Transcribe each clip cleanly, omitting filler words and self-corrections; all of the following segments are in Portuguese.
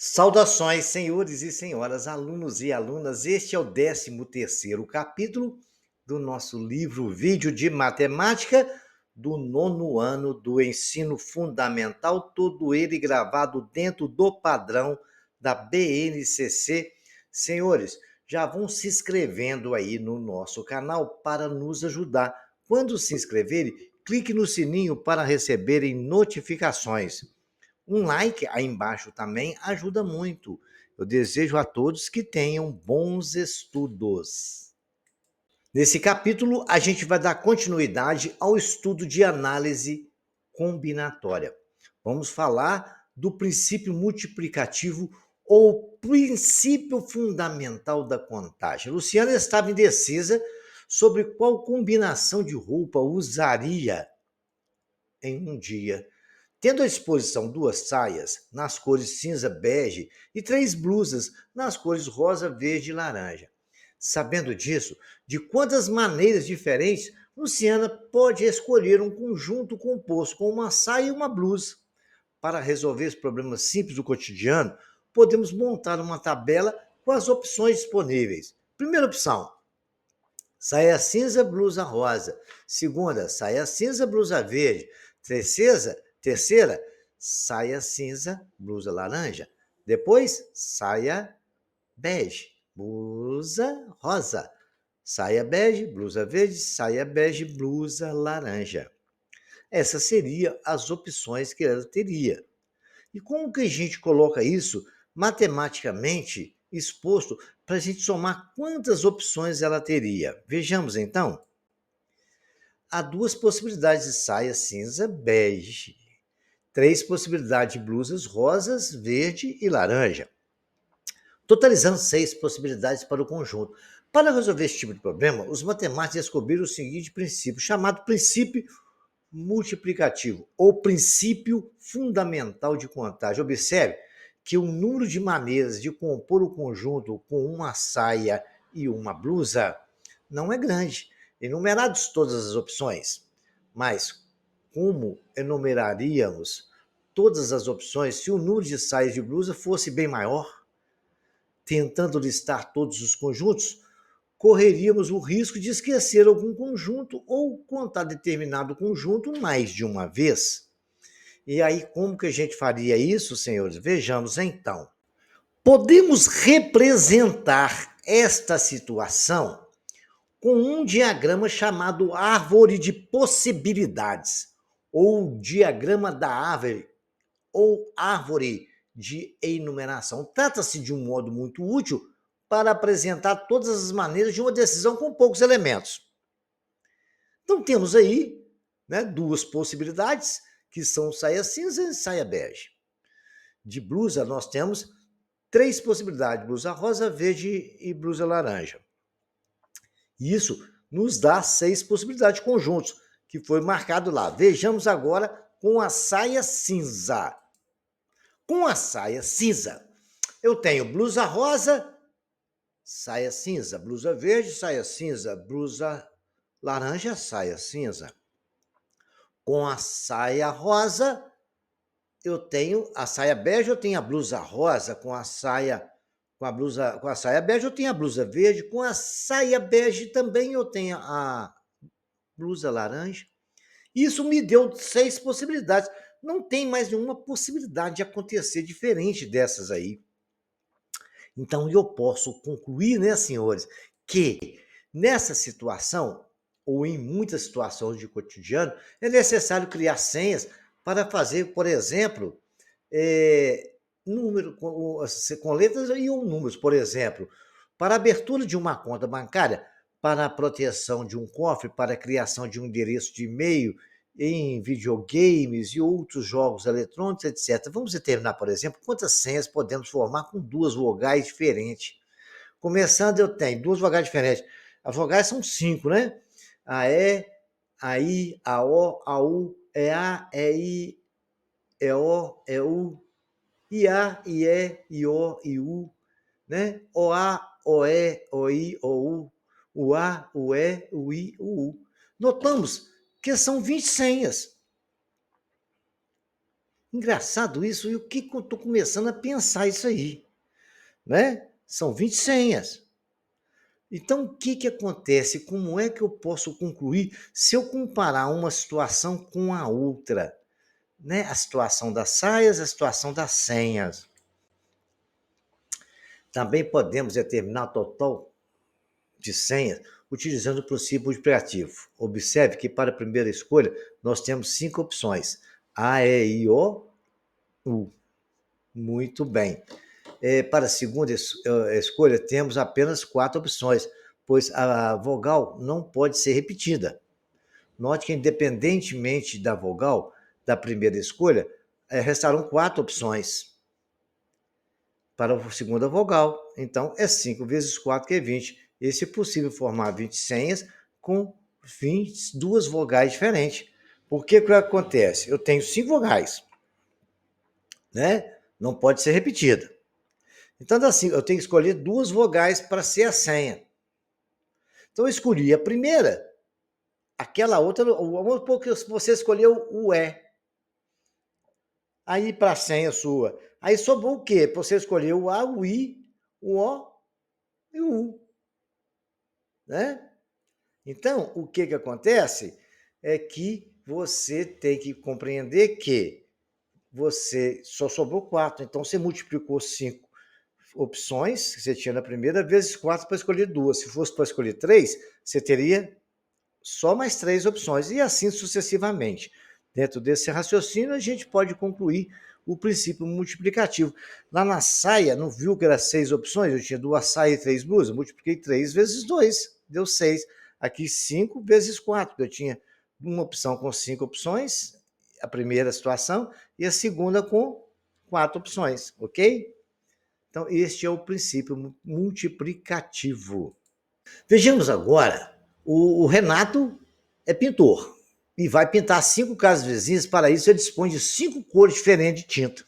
Saudações, senhores e senhoras, alunos e alunas. Este é o 13º capítulo do nosso livro Vídeo de Matemática do 9º ano do ensino fundamental, todo ele gravado dentro do padrão da BNCC. Senhores, já vão se inscrevendo aí no nosso canal para nos ajudar. Quando se inscreverem, clique no sininho para receberem notificações. Um like aí embaixo também ajuda muito. Eu desejo a todos que tenham bons estudos. Nesse capítulo, a gente vai dar continuidade ao estudo de análise combinatória. Vamos falar do princípio multiplicativo ou princípio fundamental da contagem. Luciana estava indecisa sobre qual combinação de roupa usaria em um dia. Tendo à disposição 2 saias nas cores cinza bege e 3 blusas nas cores rosa, verde e laranja. Sabendo disso, de quantas maneiras diferentes Luciana pode escolher um conjunto composto com uma saia e uma blusa. Para resolver os problemas simples do cotidiano, podemos montar uma tabela com as opções disponíveis. Primeira opção: saia cinza, blusa rosa. Segunda, saia cinza, blusa verde. Terceira, saia cinza, blusa laranja. Depois, saia bege, blusa rosa. Saia bege, blusa verde, saia bege, blusa laranja. Essas seriam as opções que ela teria. E como que a gente coloca isso matematicamente exposto para a gente somar quantas opções ela teria? Vejamos então. Há 2 possibilidades de saia cinza bege, 3 possibilidades de blusas rosas, verde e laranja, totalizando 6 possibilidades para o conjunto. Para resolver esse tipo de problema, os matemáticos descobriram o seguinte princípio, chamado princípio multiplicativo, ou princípio fundamental de contagem. Observe que o número de maneiras de compor o conjunto com uma saia e uma blusa não é grande. Enumerados todas as opções, mas como enumeraríamos todas as opções se o número de saias de blusa fosse bem maior? Tentando listar todos os conjuntos, correríamos o risco de esquecer algum conjunto ou contar determinado conjunto mais de uma vez. E aí, como que a gente faria isso, senhores? Vejamos então. Podemos representar esta situação com um diagrama chamado árvore de possibilidades, ou diagrama da árvore, ou árvore de enumeração. Trata-se de um modo muito útil para apresentar todas as maneiras de uma decisão com poucos elementos. Então temos aí, né, 2 possibilidades, que são saia cinza e saia bege. De blusa nós temos 3 possibilidades: blusa rosa, verde e blusa laranja. Isso nos dá 6 possibilidades de conjuntos, que foi marcado lá. Vejamos agora com a saia cinza. Com a saia cinza, eu tenho blusa rosa, saia cinza, blusa verde, saia cinza, blusa laranja, saia cinza. Com a saia rosa, eu tenho a saia bege, eu tenho a blusa rosa, com a saia bege, eu tenho a blusa verde, com a saia bege também eu tenho a blusa laranja. Isso me deu 6 possibilidades. Não tem mais nenhuma possibilidade de acontecer diferente dessas aí. Então, eu posso concluir, né, senhores, que nessa situação, ou em muitas situações de cotidiano, é necessário criar senhas para fazer, por exemplo, número com letras e ou números, por exemplo, para a abertura de uma conta bancária, para a proteção de um cofre, para a criação de um endereço de e-mail, em videogames e outros jogos eletrônicos, etc. Vamos determinar, por exemplo, quantas senhas podemos formar com 2 vogais diferentes. Começando, eu tenho 2 vogais diferentes. As vogais são 5, né? A E, a I, a O, a U, E A, E I, E O, E U, I A, I E, I O, I U, né? O A, O E, O I, O U, o A, o E, o I, o U. Notamos que são 20 senhas. Engraçado isso, e o que eu estou começando a pensar isso aí, né? São 20 senhas. Então, o que acontece? Como é que eu posso concluir se eu comparar uma situação com a outra? Né? A situação das saias, a situação das senhas. Também podemos determinar o total de senhas utilizando o princípio multiplicativo. Observe que para a primeira escolha nós temos 5 opções: A, E, I, O, U. Muito bem. Para a segunda escolha temos apenas 4 opções, pois a vogal não pode ser repetida. Note que, independentemente da vogal da primeira escolha, restarão 4 opções para a segunda vogal. Então, é 5 vezes 4, que é 20. E, se possível, formar 20 senhas com 22 vogais diferentes. Por que acontece? Eu tenho 5 vogais, né? Não pode ser repetida. Então, assim, eu tenho que escolher 2 vogais para ser a senha. Então, eu escolhi a primeira. Aquela outra, vamos supor que você escolheu o E. Aí, para a senha sua. Aí sobrou o quê? Você escolheu o A, o I, o O e o U. Né? Então, o que acontece é que você tem que compreender que você só sobrou 4. Então, você multiplicou 5 opções que você tinha na primeira, vezes 4 para escolher 2. Se fosse para escolher 3, você teria só mais 3 opções, e assim sucessivamente. Dentro desse raciocínio, a gente pode concluir o princípio multiplicativo. Lá na saia, não viu que era 6 opções? Eu tinha 2 saias e 3 blusas, multipliquei 3 vezes 2, deu 6. Aqui 5 vezes 4, eu tinha uma opção com 5 opções, a primeira situação, e a segunda com 4 opções, ok? Então, este é o princípio multiplicativo. Vejamos agora, o Renato é pintor e vai pintar 5 casas vizinhas. Para isso, ele dispõe de 5 cores diferentes de tinta.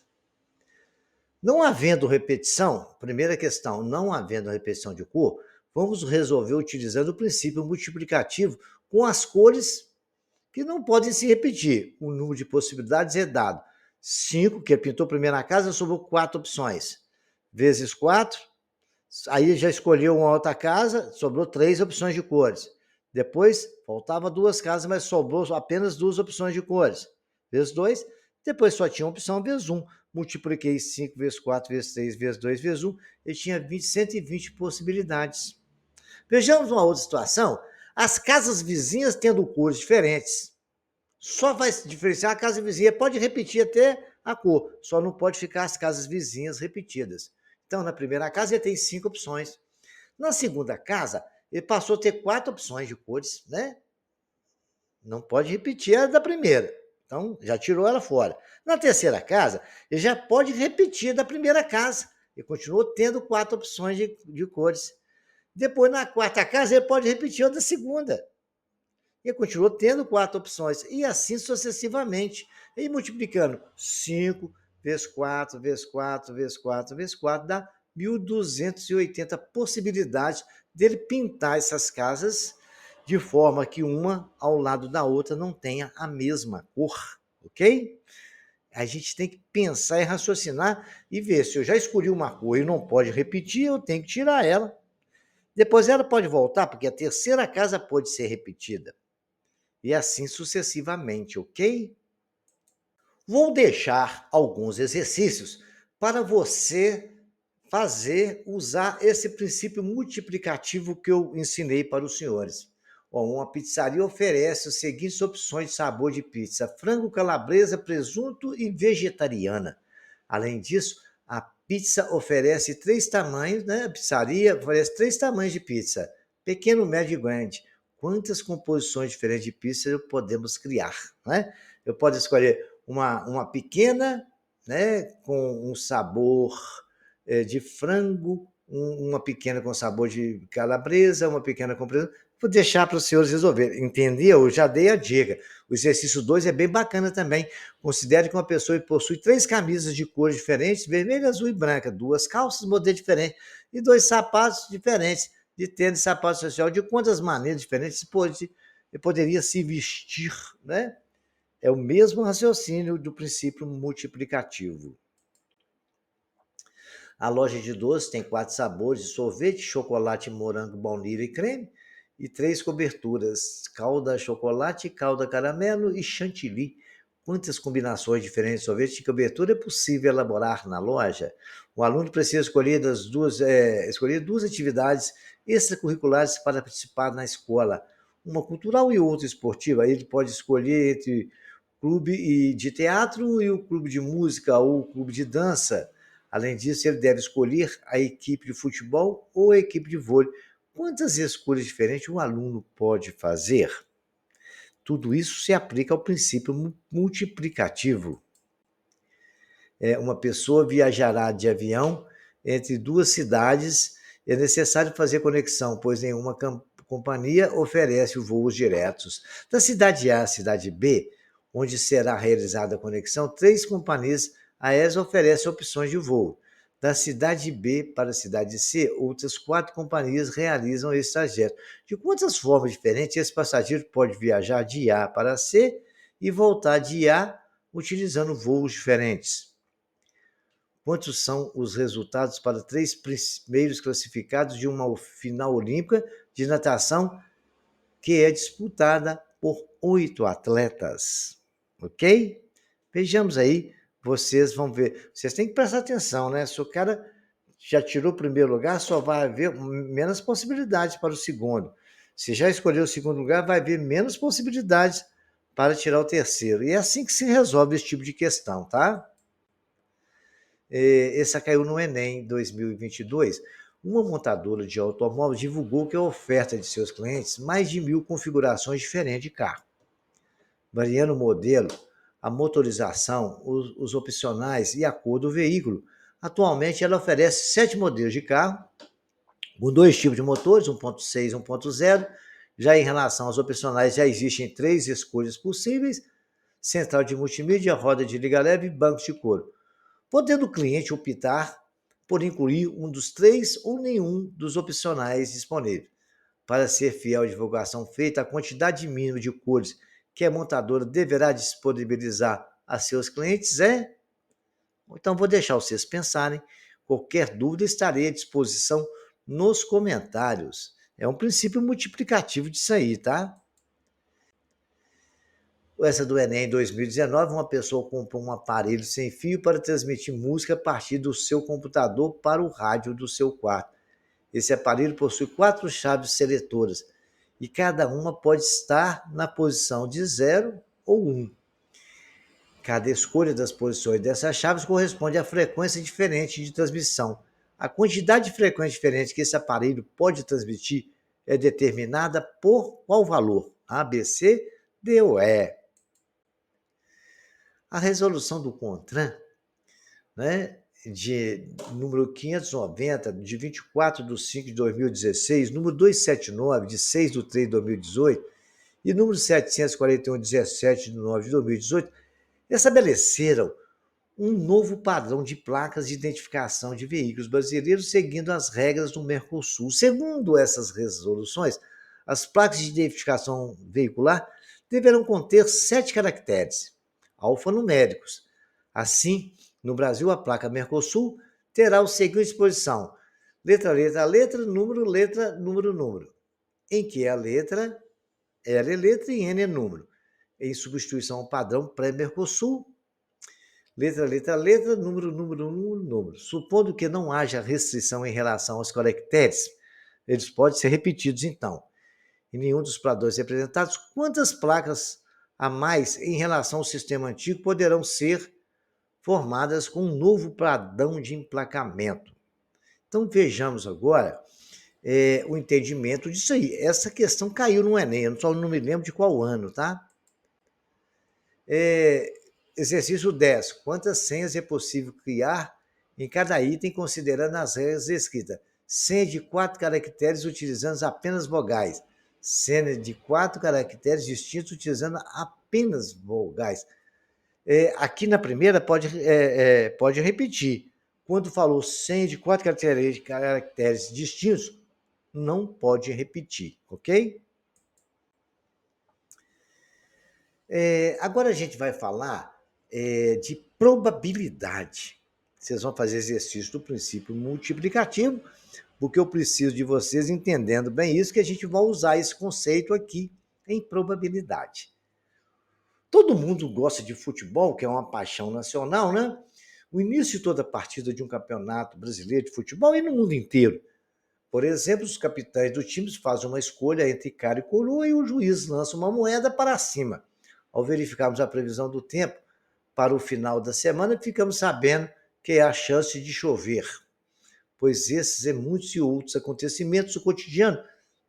Não havendo repetição, primeira questão, não havendo repetição de cor, vamos resolver utilizando o princípio multiplicativo com as cores que não podem se repetir. O número de possibilidades é dado. 5, que pintou primeiro na casa, sobrou 4 opções. Vezes 4, aí já escolheu uma outra casa, sobrou 3 opções de cores. Depois, faltava 2 casas, mas sobrou apenas 2 opções de cores. Vezes 2, depois só tinha opção vezes 1. Multipliquei 5 vezes 4, vezes 3, vezes 2, vezes 1, e tinha 120 possibilidades. Vejamos uma outra situação. As casas vizinhas tendo cores diferentes. Só vai se diferenciar a casa vizinha. Pode repetir até a cor, só não pode ficar as casas vizinhas repetidas. Então, na primeira casa, ele tem 5 opções. Na segunda casa, ele passou a ter 4 opções de cores, né? Não pode repetir a da primeira. Então, já tirou ela fora. Na terceira casa, ele já pode repetir a da primeira casa. Ele continuou tendo 4 opções de cores. Depois, na quarta casa, ele pode repetir a da segunda. E continuou tendo 4 opções. E assim sucessivamente. E multiplicando 5 vezes 4, vezes 4, vezes 4, vezes 4, dá 1.280 possibilidades dele pintar essas casas de forma que uma ao lado da outra não tenha a mesma cor, ok? A gente tem que pensar e raciocinar e ver se eu já escolhi uma cor e não pode repetir, eu tenho que tirar ela. Depois ela pode voltar, porque a terceira casa pode ser repetida. E assim sucessivamente, ok? Vou deixar alguns exercícios para você usar esse princípio multiplicativo que eu ensinei para os senhores. Uma pizzaria oferece as seguintes opções de sabor de pizza: frango, calabresa, presunto e vegetariana. Além disso, a pizza oferece 3 tamanhos, né? A pizzaria oferece 3 tamanhos de pizza: pequeno, médio e grande. Quantas composições diferentes de pizza podemos criar, né? Eu posso escolher uma pequena, né, com um sabor de frango, uma pequena com sabor de calabresa, uma pequena com presunto. Vou deixar para os senhores resolverem. Entendeu? Eu já dei a dica. O exercício 2 é bem bacana também. Considere que uma pessoa possui 3 camisas de cores diferentes, vermelha, azul e branca, 2 calças, modelo diferente, e 2 sapatos diferentes, de tênis e sapato social. De quantas maneiras diferentes poderia se vestir, né? É o mesmo raciocínio do princípio multiplicativo. A loja de doces tem 4 sabores de sorvete, chocolate, morango, baunilha e creme, e 3 coberturas, calda chocolate, calda caramelo e chantilly. Quantas combinações diferentes de sorvete de cobertura é possível elaborar na loja? O aluno precisa escolher duas atividades extracurriculares para participar na escola, uma cultural e outra esportiva. Ele pode escolher entre clube de teatro e o clube de música ou o clube de dança. Além disso, ele deve escolher a equipe de futebol ou a equipe de vôlei. Quantas escolhas diferentes um aluno pode fazer? Tudo isso se aplica ao princípio multiplicativo. Uma pessoa viajará de avião entre duas cidades. É necessário fazer conexão, pois nenhuma companhia oferece voos diretos. Da cidade A à cidade B, onde será realizada a conexão, 3 companhias aéreas oferecem opções de voo. Da cidade B para a cidade C, outras 4 companhias realizam esse trajeto. De quantas formas diferentes esse passageiro pode viajar de A para C e voltar de A utilizando voos diferentes? Quantos são os resultados para 3 primeiros classificados de uma final olímpica de natação que é disputada por 8 atletas? Ok? Vejamos aí, vocês vão ver. Vocês têm que prestar atenção, né? Se o cara já tirou o primeiro lugar, só vai haver menos possibilidades para o segundo. Se já escolheu o segundo lugar, vai haver menos possibilidades para tirar o terceiro. E é assim que se resolve esse tipo de questão, tá? Essa caiu no Enem 2022. Uma montadora de automóvel divulgou que a oferta de seus clientes mais de 1.000 configurações diferentes de carro. Variando o modelo, a motorização, os opcionais e a cor do veículo. Atualmente, ela oferece 7 modelos de carro, com 2 tipos de motores, 1.6 e 1.0. Já em relação aos opcionais, já existem 3 escolhas possíveis: central de multimídia, roda de liga leve e bancos de couro, podendo o cliente optar por incluir um dos 3 ou nenhum dos opcionais disponíveis. Para ser fiel à divulgação feita, a quantidade mínima de cores que a montadora deverá disponibilizar a seus clientes é... Então, vou deixar vocês pensarem. Qualquer dúvida, estarei à disposição nos comentários. É um princípio multiplicativo disso aí, tá? Essa do Enem 2019, uma pessoa comprou um aparelho sem fio para transmitir música a partir do seu computador para o rádio do seu quarto. Esse aparelho possui 4 chaves seletoras e cada uma pode estar na posição de 0 ou 1. Cada escolha das posições dessas chaves corresponde a frequência diferente de transmissão. A quantidade de frequência diferente que esse aparelho pode transmitir é determinada por qual valor? A, B, C, D ou E. A resolução do CONTRAN, né, de número 590, de 24 de 5 de 2016, número 279, de 6 de 3 de 2018, e número 741, de 17 de 9 de 2018, estabeleceram um novo padrão de placas de identificação de veículos brasileiros seguindo as regras do Mercosul. Segundo essas resoluções, as placas de identificação veicular deverão conter 7 caracteres alfanuméricos. Assim, no Brasil, a placa Mercosul terá o seguinte disposição: letra, letra, número, em que a letra L é letra e N é número, em substituição ao padrão pré-Mercosul, letra, número. Supondo que não haja restrição em relação aos caracteres, eles podem ser repetidos, então. Em nenhum dos padrões representados, quantas placas a mais em relação ao sistema antigo poderão ser formadas com um novo padrão de emplacamento? Então, vejamos agora o entendimento disso aí. Essa questão caiu no Enem, eu só não me lembro de qual ano, tá? Exercício 10. Quantas senhas é possível criar em cada item, considerando as regras escritas? Senha de 4 caracteres utilizando apenas vogais. Senha de 4 caracteres distintos utilizando apenas vogais. Aqui na primeira pode repetir. Quando falou senha de 4 caracteres distintos, não pode repetir, ok? Agora a gente vai falar de probabilidade. Vocês vão fazer exercício do princípio multiplicativo, porque eu preciso de vocês entendendo bem isso, que a gente vai usar esse conceito aqui em probabilidade. Todo mundo gosta de futebol, que é uma paixão nacional, né? O início de toda partida de um campeonato brasileiro de futebol e no mundo inteiro. Por exemplo, os capitães dos times fazem uma escolha entre cara e coroa e o juiz lança uma moeda para cima. Ao verificarmos a previsão do tempo para o final da semana, ficamos sabendo que é a chance de chover, pois esses e muitos e outros acontecimentos do cotidiano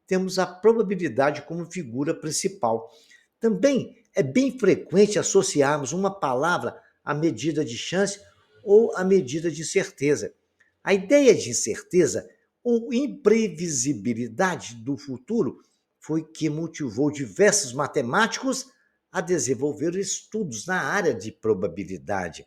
temos a probabilidade como figura principal. Também é bem frequente associarmos uma palavra à medida de chance ou à medida de certeza. A ideia de incerteza ou imprevisibilidade do futuro foi que motivou diversos matemáticos a desenvolver estudos na área de probabilidade.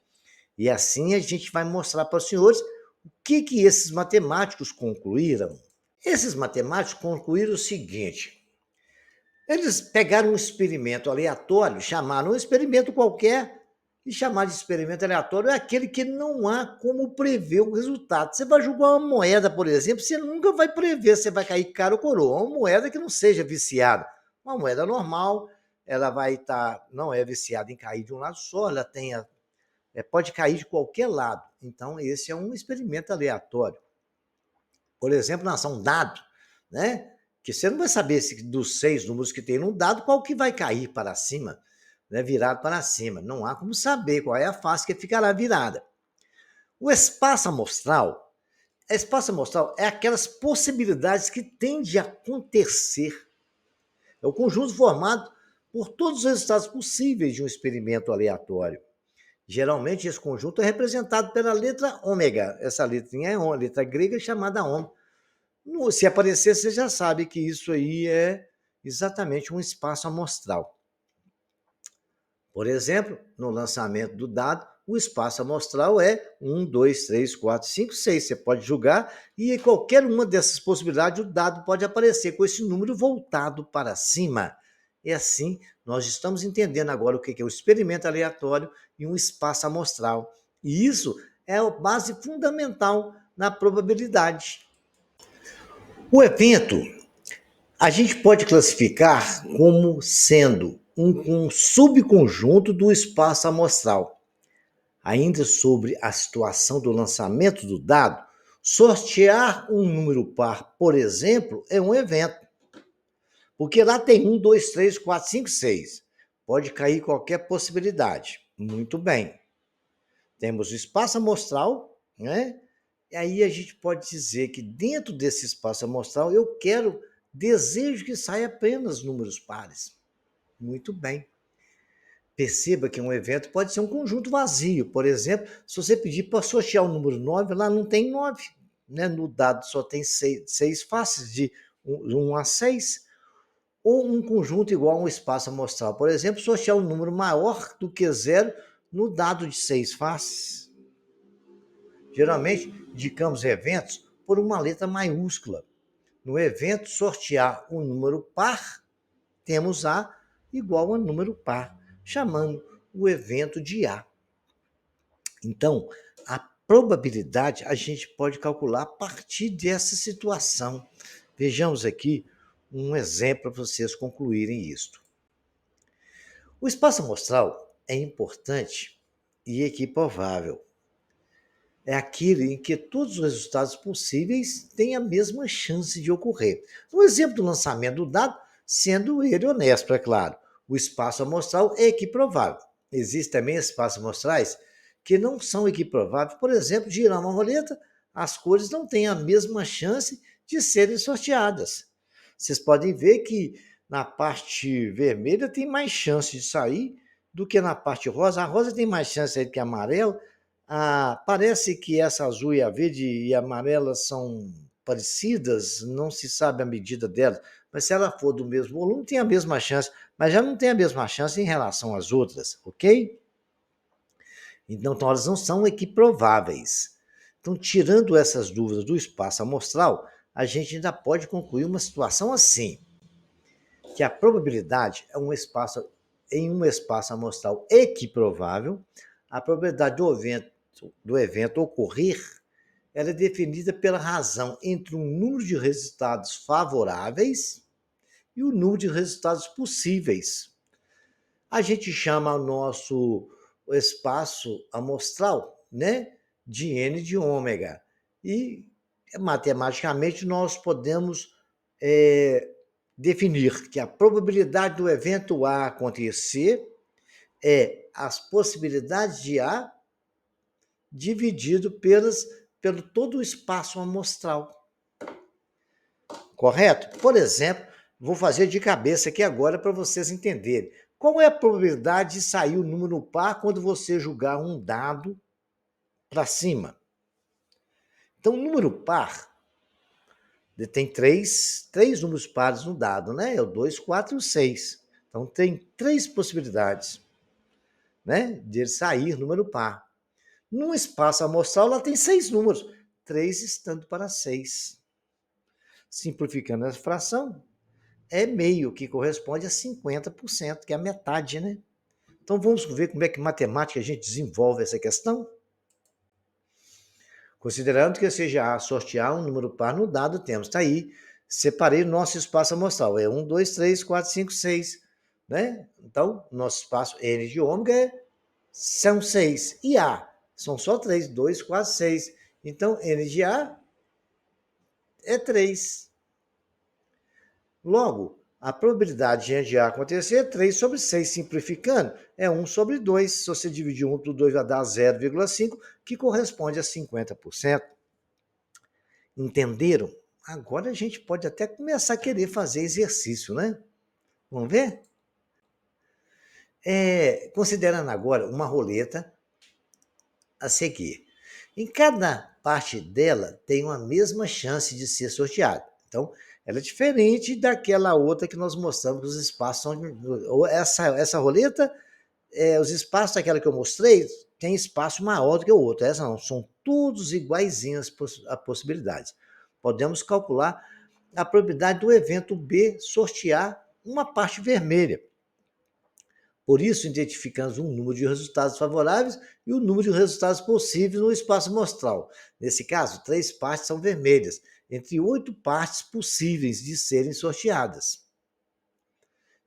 E assim a gente vai mostrar para os senhores o que esses matemáticos concluíram. Esses matemáticos concluíram o seguinte: eles pegaram um experimento aleatório, chamaram um experimento qualquer, e chamar de experimento aleatório é aquele que não há como prever o resultado. Você vai jogar uma moeda, por exemplo, você nunca vai prever se vai cair cara ou coroa. Uma moeda que não seja viciada. Uma moeda normal, ela vai estar, não é viciada em cair de um lado só, ela tem pode cair de qualquer lado. Então, esse é um experimento aleatório. Por exemplo, nação dado, né? Que você não vai saber se dos 6 números que tem num dado, qual que vai cair para cima, né? Virado para cima. Não há como saber qual é a face que ficará virada. O espaço amostral, é aquelas possibilidades que têm de acontecer. É o conjunto formado por todos os resultados possíveis de um experimento aleatório. Geralmente, esse conjunto é representado pela letra ômega. Essa letrinha é a letra grega chamada ômega. Se aparecer, você já sabe que isso aí é exatamente um espaço amostral. Por exemplo, no lançamento do dado, o espaço amostral é 1, 2, 3, 4, 5, 6. Você pode julgar e em qualquer uma dessas possibilidades o dado pode aparecer com esse número voltado para cima. E assim, nós estamos entendendo agora o que é o experimento aleatório e um espaço amostral. E isso é a base fundamental na probabilidade. O evento a gente pode classificar como sendo um subconjunto do espaço amostral. Ainda sobre a situação do lançamento do dado, sortear um número par, por exemplo, é um evento. Porque lá tem 1, 2, 3, 4, 5, 6. Pode cair qualquer possibilidade. Muito bem. Temos o espaço amostral, né? E aí a gente pode dizer que dentro desse espaço amostral eu desejo que saia apenas números pares. Muito bem. Perceba que um evento pode ser um conjunto vazio. Por exemplo, se você pedir para sortear o número 9, lá não tem 9. Né? No dado só tem 6 faces, de 1 a 6. Ou um conjunto igual a um espaço amostral. Por exemplo, sortear um número maior do que 0 no dado de 6 faces. Geralmente, indicamos eventos por uma letra maiúscula. No evento, sortear um número par, temos A igual a número par, chamando o evento de A. Então, a probabilidade a gente pode calcular a partir dessa situação. Vejamos aqui um exemplo para vocês concluírem isto. O espaço amostral é importante e equiprovável. É aquele em que todos os resultados possíveis têm a mesma chance de ocorrer. Um exemplo do lançamento do dado, sendo ele honesto, é claro. O espaço amostral é equiprovável. Existem também espaços amostrais que não são equiprováveis. Por exemplo, girar uma roleta, as cores não têm a mesma chance de serem sorteadas. Vocês podem ver que na parte vermelha tem mais chance de sair do que na parte rosa. A rosa tem mais chance de sair do que a amarela. Parece que essa azul e a verde e a amarela são parecidas, não se sabe a medida delas, mas se ela for do mesmo volume, tem a mesma chance, mas já não tem a mesma chance em relação às outras, ok? Então, elas não são equiprováveis. Então, tirando essas dúvidas do espaço amostral, a gente ainda pode concluir uma situação assim, que a probabilidade é um espaço em um espaço amostral equiprovável, a probabilidade do evento ocorrer ela é definida pela razão entre um número de resultados favoráveis e o número de resultados possíveis. A gente chama o nosso espaço amostral, né, de N de ômega. E matematicamente nós podemos definir que a probabilidade do evento A acontecer é as possibilidades de A dividido pelo todo o espaço amostral. Correto? Por exemplo, vou fazer de cabeça aqui agora para vocês entenderem. Qual é a probabilidade de sair o número par quando você jogar um dado para cima? Então, o número par tem três números pares no dado, né? É o 2, 4 e o 6. Então, tem 3 possibilidades, né, de ele sair número par. Num espaço amostral, ela tem 6 números, 3 estando para 6. Simplificando a fração, é meio, que corresponde a 50%, que é a metade, né? Então vamos ver como é que matemática a gente desenvolve essa questão? Considerando que seja A sortear um número par no dado, temos, tá aí, separei o nosso espaço amostral, é 1, 2, 3, 4, 5, 6, né? Então, nosso espaço N de ômega são 6, e A são só 3, 2, 4, 6. Então, N de A é 3. Logo, a probabilidade de A acontecer é 3 sobre 6, simplificando, é 1 sobre 2. Se você dividir 1 por 2, vai dar 0,5, que corresponde a 50%. Entenderam? Agora a gente pode até começar a querer fazer exercício, né? Vamos ver? Considerando agora uma roleta a seguir. Em cada parte dela tem uma mesma chance de ser sorteada. Então, ela é diferente daquela outra que nós mostramos que os espaços são... Essa roleta, os espaços daquela que eu mostrei, tem espaço maior do que o outro. Essa não, são todos iguaizinhos a possibilidades. Podemos calcular a probabilidade do evento B sortear uma parte vermelha. Por isso, identificamos um número de resultados favoráveis e o número de resultados possíveis no espaço amostral. Nesse caso, 3 partes são vermelhas, entre 8 partes possíveis de serem sorteadas.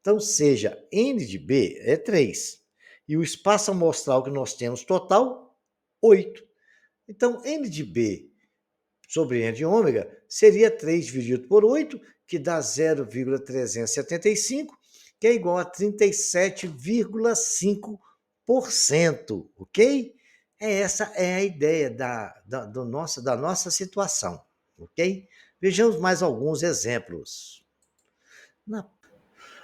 Então, seja N de B é 3. E o espaço amostral que nós temos total, 8. Então, N de B sobre N de ômega seria 3 dividido por 8, que dá 0,375, que é igual a 37,5%, ok? Essa é a ideia da nossa situação, ok? Vejamos mais alguns exemplos.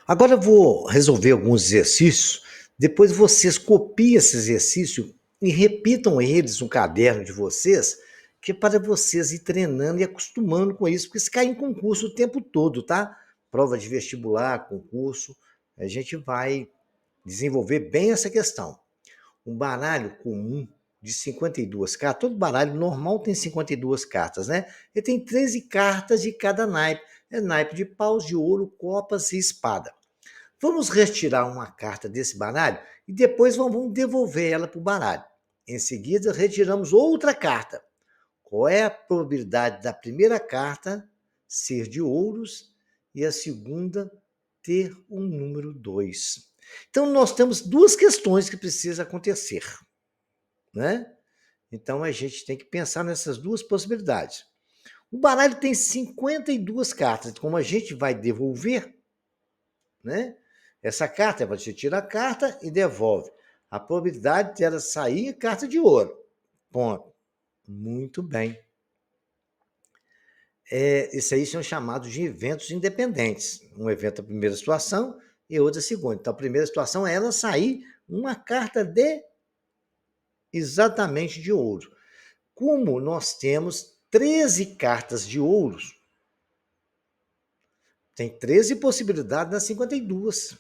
Agora eu vou resolver alguns exercícios, depois vocês copiem esse exercício e repitam eles no caderno de vocês, que é para vocês ir treinando e acostumando com isso, porque se cair em concurso o tempo todo, tá? Prova de vestibular, concurso, a gente vai desenvolver bem essa questão. Um baralho comum de 52 cartas, todo baralho normal tem 52 cartas, né? Ele tem 13 cartas de cada naipe. É naipe de paus, de ouro, copas e espada. Vamos retirar uma carta desse baralho e depois vamos devolver ela para o baralho. Em seguida, retiramos outra carta. Qual é a probabilidade da primeira carta ser de ouros e a segunda ter um número 2? Então, nós temos 2 questões que precisam acontecer, né? Então, a gente tem que pensar nessas 2 possibilidades. O baralho tem 52 cartas, como a gente vai devolver, né? Essa carta, você tira a carta e devolve. A probabilidade dela sair é carta de ouro. Ponto. Muito bem. Isso aí são chamados de eventos independentes. Um evento é a primeira situação e outro a segunda. Então, a primeira situação é ela sair uma carta exatamente de ouro. Como nós temos 13 cartas de ouros, tem 13 possibilidades nas 52.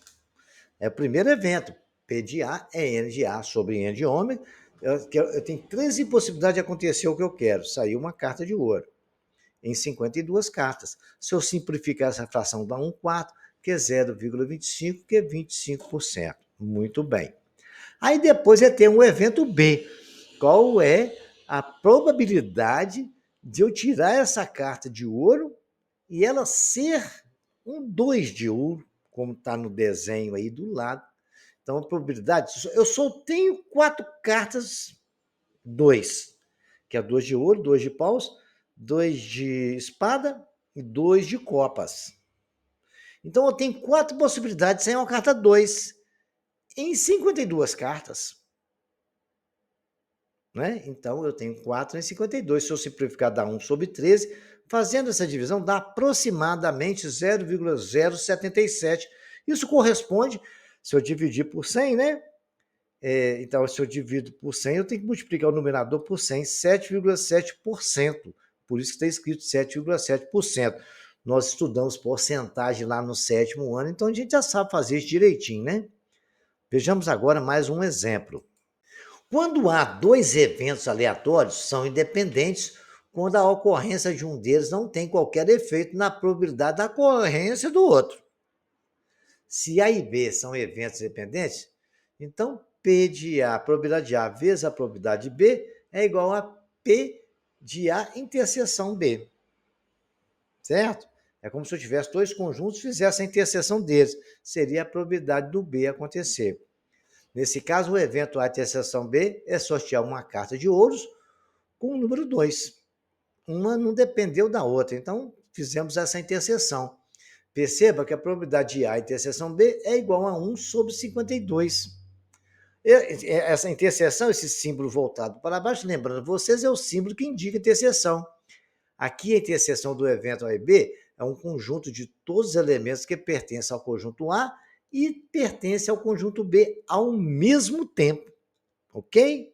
É o primeiro evento. P de A é N de A sobre N de ômega. Eu tenho 13 possibilidades de acontecer o que eu quero. Saiu uma carta de ouro em 52 cartas. Se eu simplificar essa fração, dá 1/4, que é 0,25, que é 25%. Muito bem. Aí depois tem um evento B. Qual é a probabilidade de eu tirar essa carta de ouro e ela ser um 2 de ouro, como está no desenho aí do lado. Então, a probabilidade, eu só tenho 4 cartas 2, que é 2 de ouro, 2 de paus, 2 de espada e 2 de copas. Então, eu tenho 4 possibilidades de sair uma carta 2 em 52 cartas. Né? Então, eu tenho 4 em 52. Se eu simplificar, dá 1 sobre 13. Fazendo essa divisão, dá aproximadamente 0,077. Isso corresponde, se eu dividir por 100, né? Então, se eu divido por 100, eu tenho que multiplicar o numerador por 100, 7,7%. Por isso que está escrito 7,7%. Nós estudamos porcentagem lá no 7º ano, então a gente já sabe fazer isso direitinho, né? Vejamos agora mais um exemplo. Quando há 2 eventos aleatórios, são independentes quando a ocorrência de um deles não tem qualquer efeito na probabilidade da ocorrência do outro. Se A e B são eventos dependentes, então P de A, a probabilidade de A vezes a probabilidade de B é igual a P de A interseção B. Certo? É como se eu tivesse 2 conjuntos e fizesse a interseção deles. Seria a probabilidade do B acontecer. Nesse caso, o evento A interseção B é sortear uma carta de ouros com o número 2. Uma não dependeu da outra, então fizemos essa interseção. Perceba que a probabilidade de A interseção B é igual a 1 sobre 52. Essa interseção, esse símbolo voltado para baixo, lembrando vocês, é o símbolo que indica interseção. Aqui a interseção do evento A e B é um conjunto de todos os elementos que pertencem ao conjunto A e pertencem ao conjunto B ao mesmo tempo, ok?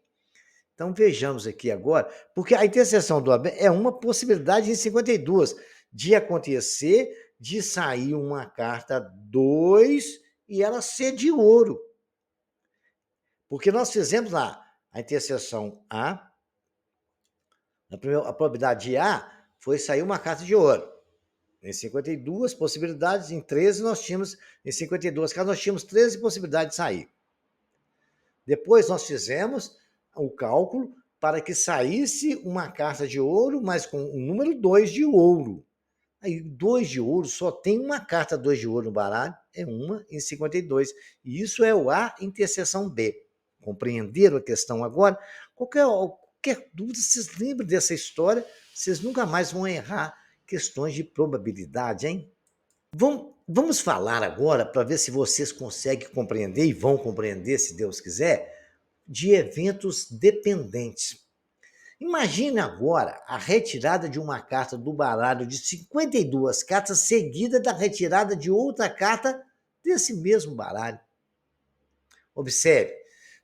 Então vejamos aqui agora, porque a interseção do AB é uma possibilidade em 52 de acontecer, de sair uma carta 2 e ela ser de ouro. Porque nós fizemos lá a interseção A, a probabilidade de A foi sair uma carta de ouro. Em 52 possibilidades, em 13 nós tínhamos, em 52 casos, nós tínhamos 13 possibilidades de sair. Depois nós fizemos o cálculo para que saísse uma carta de ouro, mas com o número 2 de ouro. Aí 2 de ouro, só tem uma carta 2 de ouro no baralho, é uma em 52. E isso é o A interseção B. Compreenderam a questão agora? Qualquer dúvida, vocês lembram dessa história, vocês nunca mais vão errar questões de probabilidade, hein? Vamos falar agora, para ver se vocês conseguem compreender, e vão compreender, se Deus quiser, de eventos dependentes. Imagine agora a retirada de uma carta do baralho de 52 cartas, seguida da retirada de outra carta desse mesmo baralho. Observe,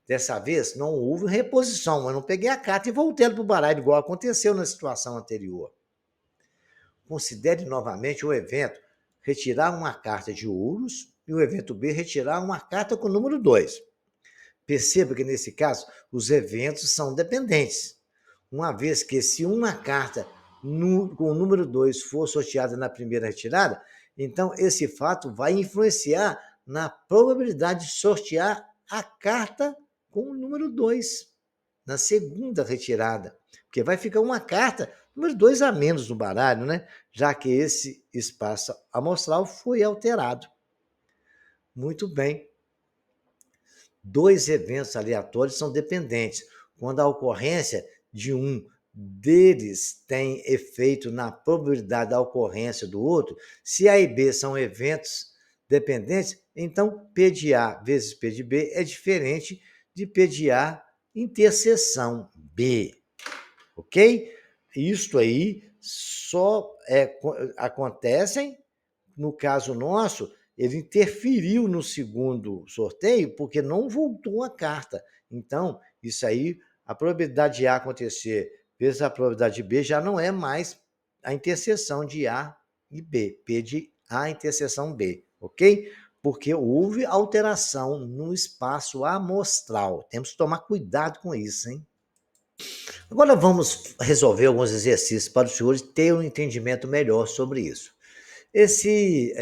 dessa vez não houve reposição, eu não peguei a carta e voltei para o baralho, igual aconteceu na situação anterior. Considere novamente o evento retirar uma carta de ouros e o evento B retirar uma carta com o número 2. Perceba que, nesse caso, os eventos são dependentes. Uma vez que se uma carta com o número 2 for sorteada na primeira retirada, então esse fato vai influenciar na probabilidade de sortear a carta com o número 2 na segunda retirada. Porque vai ficar uma carta, número 2 a menos no baralho, né? Já que esse espaço amostral foi alterado. Muito bem. 2 eventos aleatórios são dependentes. Quando a ocorrência de um deles tem efeito na probabilidade da ocorrência do outro, se A e B são eventos dependentes, então P de A vezes P de B é diferente de P de A interseção B, ok? Isto aí só acontecem, no caso nosso, ele interferiu no segundo sorteio porque não voltou a carta. Então, isso aí, a probabilidade de A acontecer vezes a probabilidade de B já não é mais a interseção de A e B, P de A interseção B, ok? Porque houve alteração no espaço amostral. Temos que tomar cuidado com isso, hein? Agora vamos resolver alguns exercícios para os senhores terem um entendimento melhor sobre isso. Esse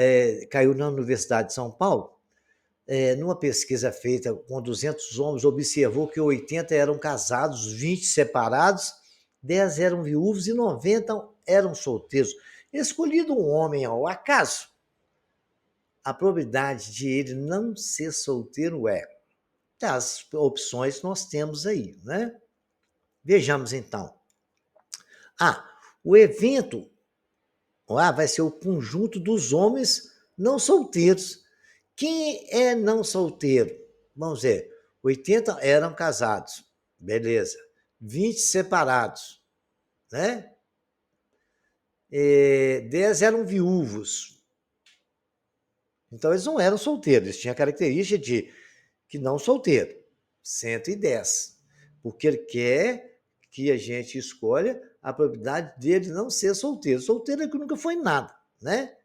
caiu na Universidade de São Paulo, numa pesquisa feita com 200 homens, observou que 80 eram casados, 20 separados, 10 eram viúvos e 90 eram solteiros. Escolhido um homem ao acaso, a probabilidade de ele não ser solteiro das opções que nós temos aí, né? Vejamos então. O evento vai ser o conjunto dos homens não solteiros. Quem é não solteiro? Vamos ver, 80 eram casados, beleza. 20 separados, né? 10 eram viúvos. Então, eles não eram solteiros, eles tinham a característica de que não solteiro, 110. Porque ele quer que a gente escolha a probabilidade dele não ser solteiro. Solteiro é que nunca foi nada, né?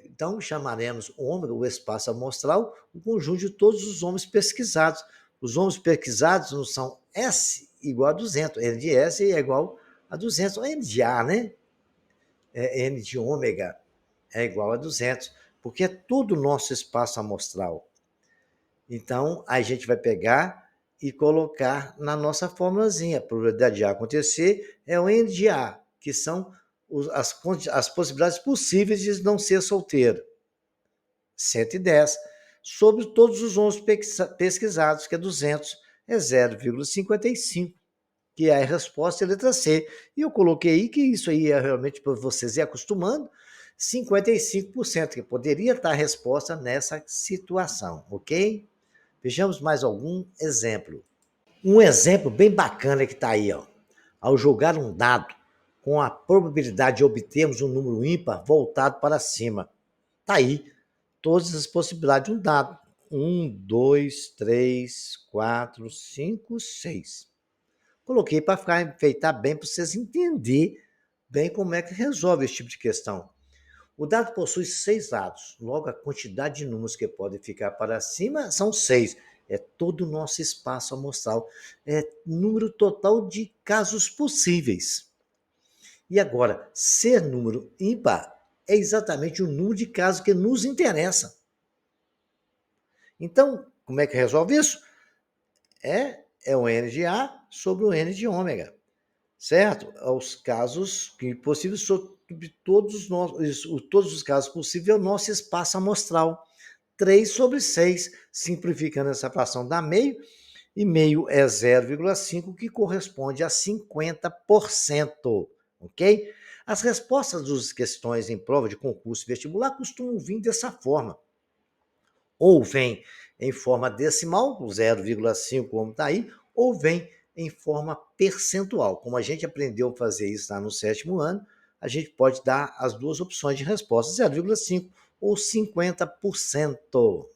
Então, chamaremos ômega, o espaço amostral, o conjunto de todos os homens pesquisados. Os homens pesquisados não são S igual a 200, N de S é igual a 200, N de A, né? N de ômega é igual a 200, porque é todo o nosso espaço amostral. Então, a gente vai pegar e colocar na nossa formulazinha. A probabilidade de A acontecer é o N de A, que são as possibilidades possíveis de não ser solteiro. 110. Sobre todos os homens pesquisados, que é 200, é 0,55, que é a resposta, é a letra C. E eu coloquei aí que isso aí é realmente para vocês ir acostumando, 55%, que poderia estar a resposta nessa situação, ok? Vejamos mais algum exemplo. Um exemplo bem bacana que está aí, ó. Ao jogar um dado com a probabilidade de obtermos um número ímpar voltado para cima. Está aí todas as possibilidades de um dado. 1, 2, 3, 4, 5, 6. Coloquei para enfeitar bem, para vocês entenderem bem como é que resolve esse tipo de questão. O dado possui 6 lados, logo a quantidade de números que podem ficar para cima são 6. É todo o nosso espaço amostral. É número total de casos possíveis. E agora, ser número ímpar é exatamente o número de casos que nos interessa. Então, como é que resolve isso? É o N de A sobre o N de ômega, certo? Os casos que possíveis sobre todos os casos possíveis é o nosso espaço amostral. 3 sobre 6, simplificando essa fração dá meio, e meio é 0,5, que corresponde a 50%, ok? As respostas das questões em prova de concurso vestibular costumam vir dessa forma. Ou vem em forma decimal, 0,5 como está aí, ou vem em forma percentual. Como a gente aprendeu a fazer isso lá no 7º ano, a gente pode dar as duas opções de resposta, 0,5 ou 50%.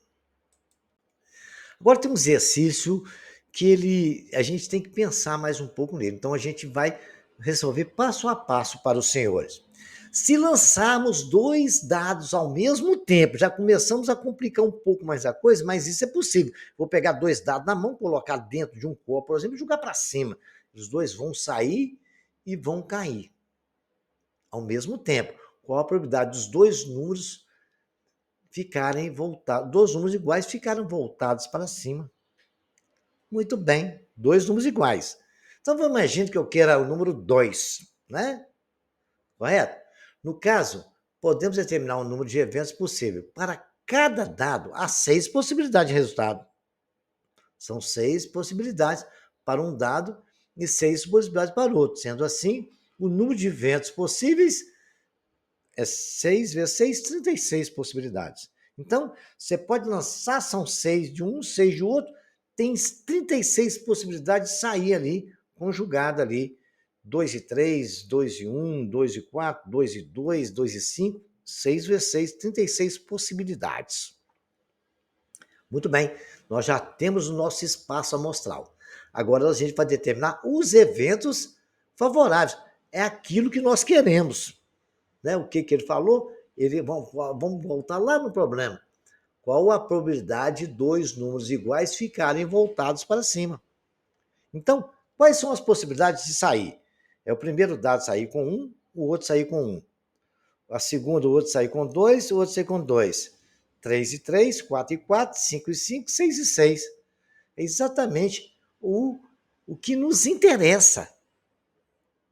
Agora tem um exercício que a gente tem que pensar mais um pouco nele. Então a gente vai resolver passo a passo para os senhores. Se lançarmos 2 dados ao mesmo tempo, já começamos a complicar um pouco mais a coisa, mas isso é possível. Vou pegar 2 dados na mão, colocar dentro de um copo, por exemplo, e jogar para cima. Os dois vão sair e vão cair ao mesmo tempo. Qual a probabilidade dos dois números ficarem voltados, dois números iguais ficarem voltados para cima? Muito bem, 2 números iguais. Então vamos imaginar que eu queira o número 2, né? Correto? No caso, podemos determinar o número de eventos possível. Para cada dado, há 6 possibilidades de resultado. São 6 possibilidades para um dado e 6 possibilidades para o outro. Sendo assim, o número de eventos possíveis é 6 vezes 6, 36 possibilidades. Então, você pode lançar, são 6 de um, 6 de outro, tem 36 possibilidades de sair ali, conjugada ali. 2 e 3, 2 e 1, 2 e 4, 2 e 2, 2 e 5, 6 vezes 6, 36 possibilidades. Muito bem, nós já temos o nosso espaço amostral. Agora a gente vai determinar os eventos favoráveis. É aquilo que nós queremos. Né? O que ele falou? Vamos voltar lá no problema. Qual a probabilidade de 2 números iguais ficarem voltados para cima? Então, quais são as possibilidades de sair? É o primeiro dado sair com 1, o outro sair com 1. A segunda, o outro sair com 2, o outro sair com 2. 3 e 3, 4 e 4, 5 e 5, 6 e 6. É exatamente o que nos interessa,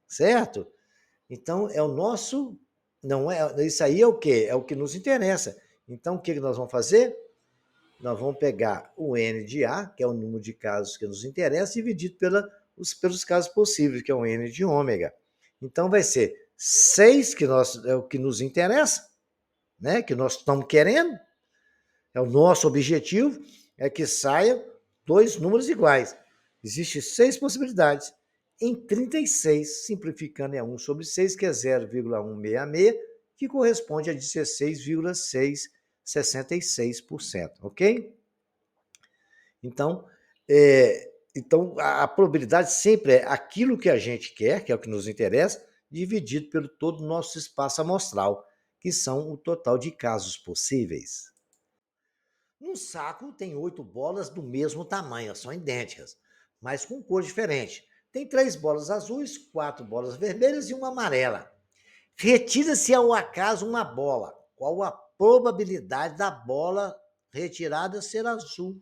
certo? Então, é o nosso. Não é, isso aí é o quê? É o que nos interessa. Então, o que nós vamos fazer? Nós vamos pegar o N de A, que é o número de casos que nos interessa, dividido pelos casos possíveis, que é o N de ômega. Então, vai ser 6, que é o que nos interessa, né? Que nós estamos querendo, é o nosso objetivo, é que saia 2 números iguais. Existem 6 possibilidades. Em 36, simplificando, é 1 sobre 6, que é 0,166, que corresponde a 16,666%, ok? Então, a probabilidade sempre é aquilo que a gente quer, que é o que nos interessa, dividido pelo todo o nosso espaço amostral, que são o total de casos possíveis. Um saco tem 8 bolas do mesmo tamanho, são idênticas, mas com cor diferente. Tem 3 bolas azuis, 4 bolas vermelhas e uma amarela. Retira-se ao acaso uma bola. Qual a probabilidade da bola retirada ser azul?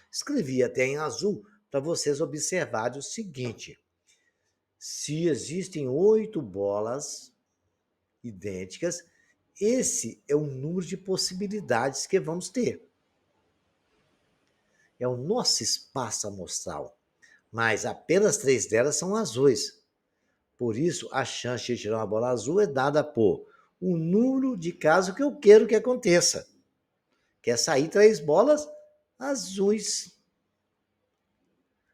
Escrevi até em azul para vocês observarem o seguinte: se existem 8 bolas idênticas, esse é o número de possibilidades que vamos ter. É o nosso espaço amostral, mas apenas 3 delas são azuis. Por isso, a chance de tirar uma bola azul é dada por o número de casos que eu quero que aconteça. Quer sair 3 bolas azuis.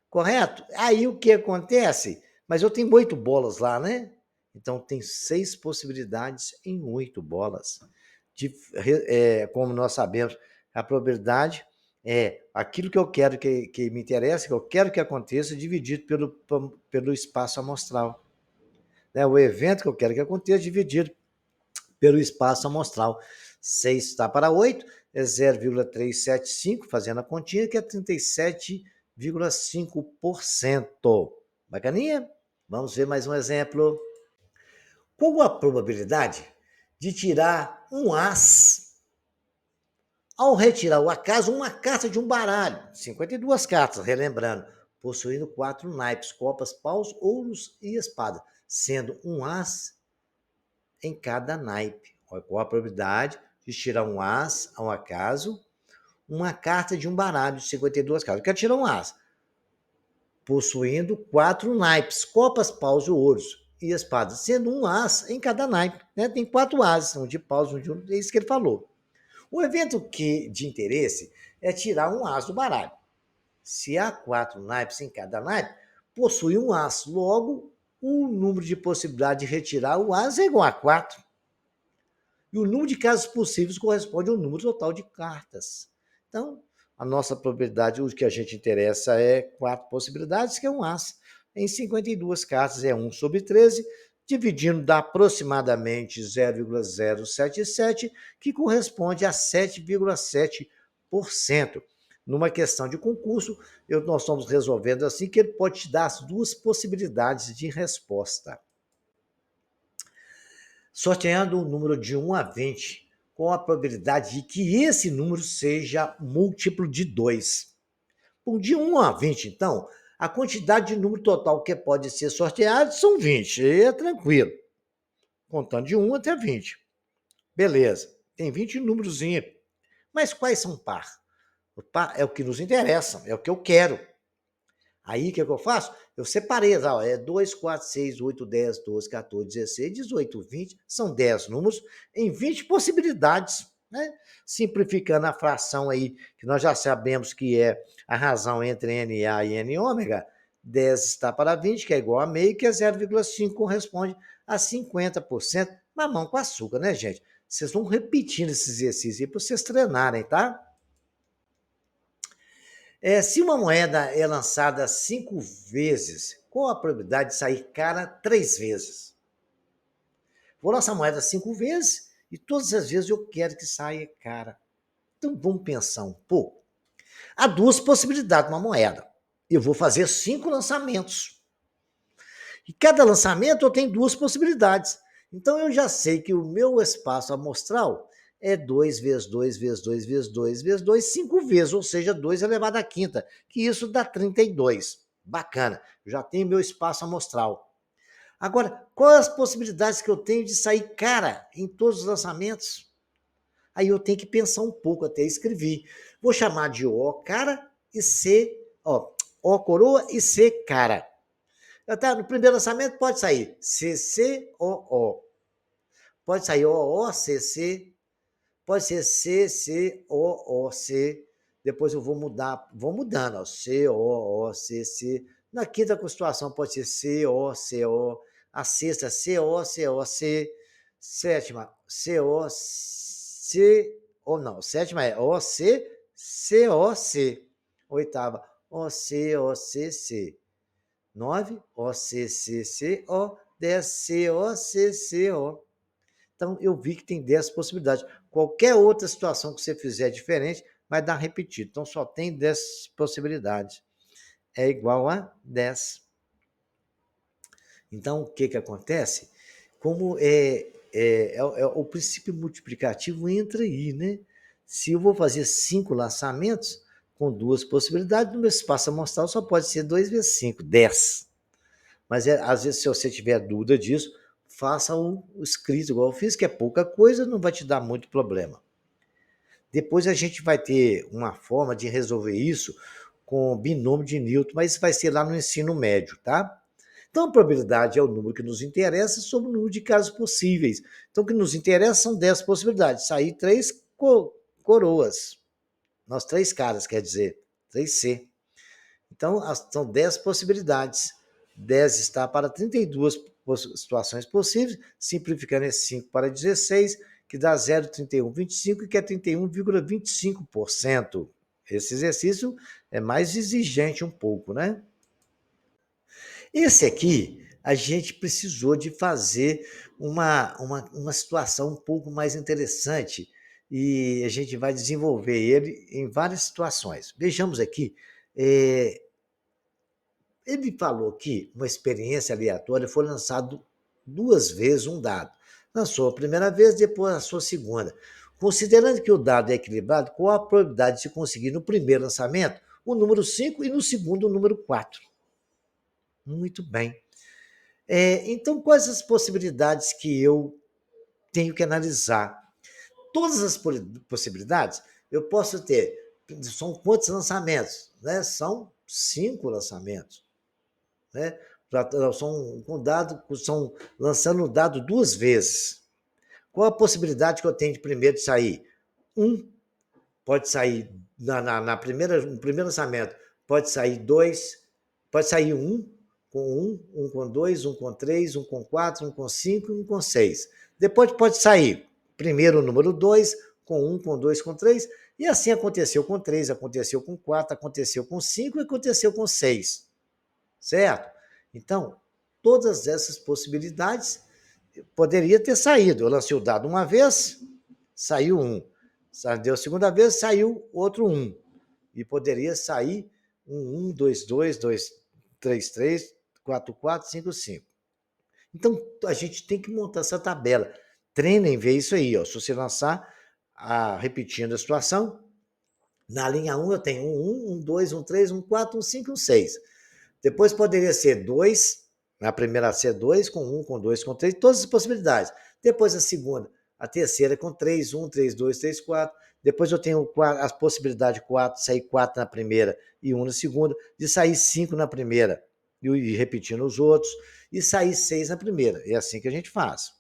Correto? Aí o que acontece? Mas eu tenho 8 bolas lá, né? Então, tem 6 possibilidades em 8 bolas. Como nós sabemos, a probabilidade é aquilo que eu quero que me interessa, que eu quero que aconteça, dividido pelo espaço amostral. Né? O evento que eu quero que aconteça, dividido pelo espaço amostral. 6 está para 8, é 0,375, fazendo a continha, que é 37,5%. Bacaninha? Vamos ver mais um exemplo. Qual a probabilidade de tirar um as ao retirar o acaso uma carta de um baralho? 52 cartas, relembrando, possuindo 4 naipes, copas, paus, ouros e espada, sendo um as em cada naipe. Qual a probabilidade de tirar um as ao acaso, uma carta de um baralho de 52 cartas? Eu quero tirar um as, possuindo 4 naipes, copas, paus e ouros e espadas, sendo um as em cada naipe. Né? Tem 4 ases, um de paus, um de ouro, é isso que ele falou. O evento de interesse é tirar um as do baralho. Se há 4 naipes em cada naipe, possui um as. Logo, o número de possibilidade de retirar o as é igual a 4. E o número de casos possíveis corresponde ao número total de cartas. Então, a nossa probabilidade, o que a gente interessa é 4 possibilidades, que é um as. Em 52 cartas é 1 sobre 13, dividindo dá aproximadamente 0,077, que corresponde a 7,7%. Numa questão de concurso, nós estamos resolvendo assim que ele pode te dar as 2 possibilidades de resposta. Sorteando o número de 1 a 20, com a probabilidade de que esse número seja múltiplo de 2. Bom, de 1 a 20, então, a quantidade de número total que pode ser sorteado são 20. É tranquilo. Contando de 1 até 20. Beleza. Tem 20 números. Mas quais são par? O par é o que nos interessa, é o que eu quero. Aí, o que eu faço? Eu separei, é 2, 4, 6, 8, 10, 12, 14, 16, 18, 20. São 10 números em 20 possibilidades. Né? Simplificando a fração aí, que nós já sabemos que é a razão entre NA e N ômega, 10 está para 20, que é igual a meio, que é 0,5, corresponde a 50%. Mamão com açúcar, né, gente? Vocês vão repetindo esse exercício aí para vocês treinarem, tá? Se uma moeda é lançada 5 vezes, qual a probabilidade de sair cara 3 vezes? Vou lançar a moeda 5 vezes e todas as vezes eu quero que saia cara. Então vamos pensar um pouco. Há 2 possibilidades numa moeda. Eu vou fazer 5 lançamentos. E cada lançamento eu tenho 2 possibilidades. Então eu já sei que o meu espaço amostral é 2 vezes 2 vezes 2 vezes 2 vezes 2, 5 vezes, ou seja, 2 elevado à quinta, que isso dá 32. Bacana, já tenho meu espaço amostral. Agora, quais as possibilidades que eu tenho de sair cara em todos os lançamentos? Aí eu tenho que pensar um pouco, até escrevi. Vou chamar de O cara e C, ó, O coroa e C cara. Tá, no primeiro lançamento pode sair CCOO, pode sair OOCC, pode ser CCOOC, depois eu vou mudar, vou mudando, ó, COOCC. Na quinta constituição pode ser COCO, a sexta COCOC, sétima COC, ou não, sétima é OCCOC, oitava OCOCC, 9 OCCCO, 10 COCCO. Então, eu vi que tem 10 possibilidades. Qualquer outra situação que você fizer diferente, vai dar repetido. Então, só tem 10 possibilidades. É igual a 10. Então, o que, que acontece? Como o princípio multiplicativo entra aí, né? Se eu vou fazer 5 lançamentos com 2 possibilidades, no meu espaço amostral só pode ser 2 vezes 5, 10. Mas às vezes, se você tiver dúvida disso, faça o escrito igual eu fiz, que é pouca coisa, não vai te dar muito problema. Depois a gente vai ter uma forma de resolver isso com binômio de Newton, mas isso vai ser lá no ensino médio, tá? Então, a probabilidade é o número que nos interessa sobre o número de casos possíveis. Então, o que nos interessa são 10 possibilidades. Sair 3 coroas. Nós 3 caras, quer dizer, 3C. Então, são 10 possibilidades. 10 está para 32 situações possíveis, simplificando esse 5 para 16, que dá 0,3125, que é 31,25%. Esse exercício é mais exigente um pouco, né? Esse aqui, a gente precisou de fazer uma situação um pouco mais interessante e a gente vai desenvolver ele em várias situações. Vejamos aqui, ele falou que uma experiência aleatória foi lançado 2 vezes um dado. Lançou a primeira vez, depois a sua segunda. Considerando que o dado é equilibrado, qual a probabilidade de conseguir no primeiro lançamento o número 5 e no segundo o número 4? Muito bem. Então, quais as possibilidades que eu tenho que analisar? Todas as possibilidades, eu posso ter, são quantos lançamentos? Né? São 5 lançamentos. Né? São lançando o dado 2 vezes. Qual a possibilidade que eu tenho de primeiro de sair? Pode sair no primeiro lançamento, pode sair 2, pode sair um com 2, um com 3, um com 4, um com 5 e um com 6. Depois pode sair primeiro o número 2, com 1, com 2, com 3, e assim aconteceu com 3, aconteceu com 4, aconteceu com 5 e aconteceu com 6. Certo? Então, todas essas possibilidades poderia ter saído. Eu lancei o dado uma vez, saiu 1. Deu a segunda vez, saiu outro 1. E poderia sair 1, 2, 2, 2, 3, 3, 4, 4, 5, 5. Então, a gente tem que montar essa tabela. Treinem ver isso aí. Ó. Se você lançar, repetindo a situação, na linha 1 eu tenho um 1, um 2, um 3, um 4, um 5, um 6. Depois poderia ser 2, na primeira ser 2, com 1, com 2, com 3, todas as possibilidades. Depois a segunda, a terceira com 3, 1, 3, 2, 3, 4. Depois eu tenho a possibilidade de 4, sair 4 na primeira e 1 na segunda, de sair 5 na primeira e repetindo os outros, e sair 6 na primeira. É assim que a gente faz.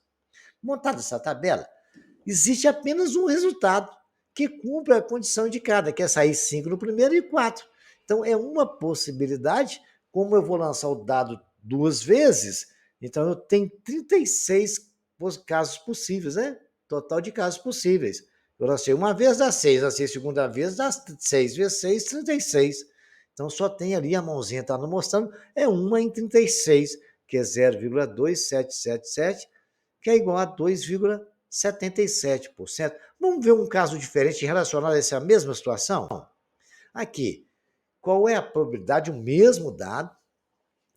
Montada essa tabela, existe apenas um resultado que cumpre a condição indicada, que é sair 5 no primeiro e 4. Então, é uma possibilidade. Como eu vou lançar o dado 2 vezes, então eu tenho 36 casos possíveis, né? Total de casos possíveis. Eu lancei uma vez, dá 6. Lancei a segunda vez, dá 6 vezes 6, 36. Então, só tem ali, a mãozinha está mostrando, é 1 em 36, que é 0,2777, que é igual a 2,77%. Vamos ver um caso diferente relacionado a essa mesma situação? Aqui, qual é a probabilidade, o mesmo dado,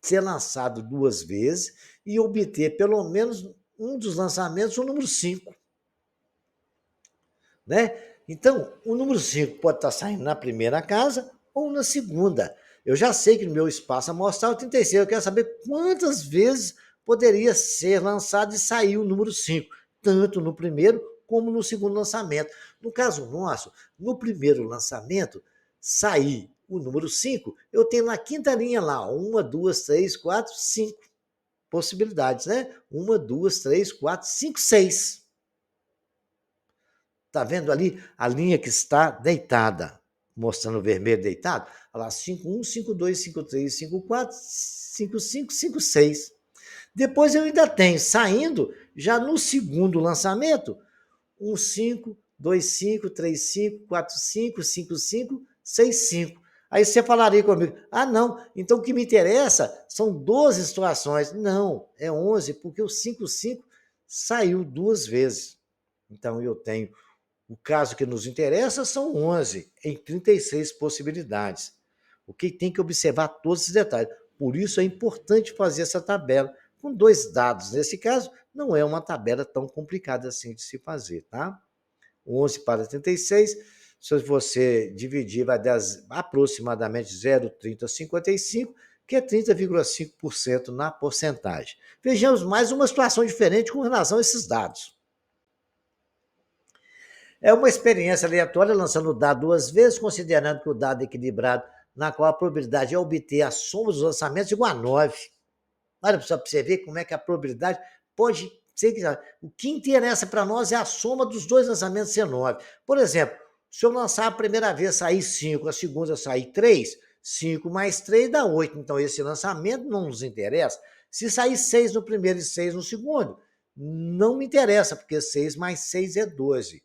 ser lançado 2 vezes e obter pelo menos um dos lançamentos o número 5? né? Então, o número 5 pode estar saindo na primeira casa ou na segunda. Eu já sei que no meu espaço amostral 36, eu quero saber quantas vezes poderia ser lançado e sair o número 5, tanto no primeiro como no segundo lançamento. No caso nosso, no primeiro lançamento, sair o número 5, eu tenho na quinta linha lá, 1, 2, 3, 4, 5 possibilidades, né? 1, 2, 3, 4, 5, 6. Está vendo ali a linha que está deitada, mostrando o vermelho deitado? Olha lá, 5-1, 5-2, 5-3, 5-4, 5-5, 5-6. Depois eu ainda tenho, saindo, já no segundo lançamento, 1-5, 2-5, 3-5, 4-5, 5-5, 6-5. Aí você falaria comigo, ah, não, então o que me interessa são 12 situações. Não, é 11, porque o 5-5 saiu duas vezes. Então eu tenho o caso que nos interessa são 11 em 36 possibilidades. O que tem que observar todos esses detalhes. Por isso é importante fazer essa tabela com dois dados. Nesse caso, não é uma tabela tão complicada assim de se fazer, tá? 11 para 36, se você dividir, vai dar aproximadamente 0,3055, que é 30,5% na porcentagem. Vejamos mais uma situação diferente com relação a esses dados. É uma experiência aleatória, lançando o dado duas vezes, considerando que o dado é equilibrado, na qual a probabilidade é obter a soma dos lançamentos igual a 9. Olha só para você ver como é que a probabilidade pode ser. O que interessa para nós é a soma dos dois lançamentos ser 9. Por exemplo, se eu lançar a primeira vez sair 5, a segunda sair 3, 5 mais 3 dá 8. Então, esse lançamento não nos interessa. Se sair 6 no primeiro e 6 no segundo, não me interessa, porque 6 mais 6 é 12.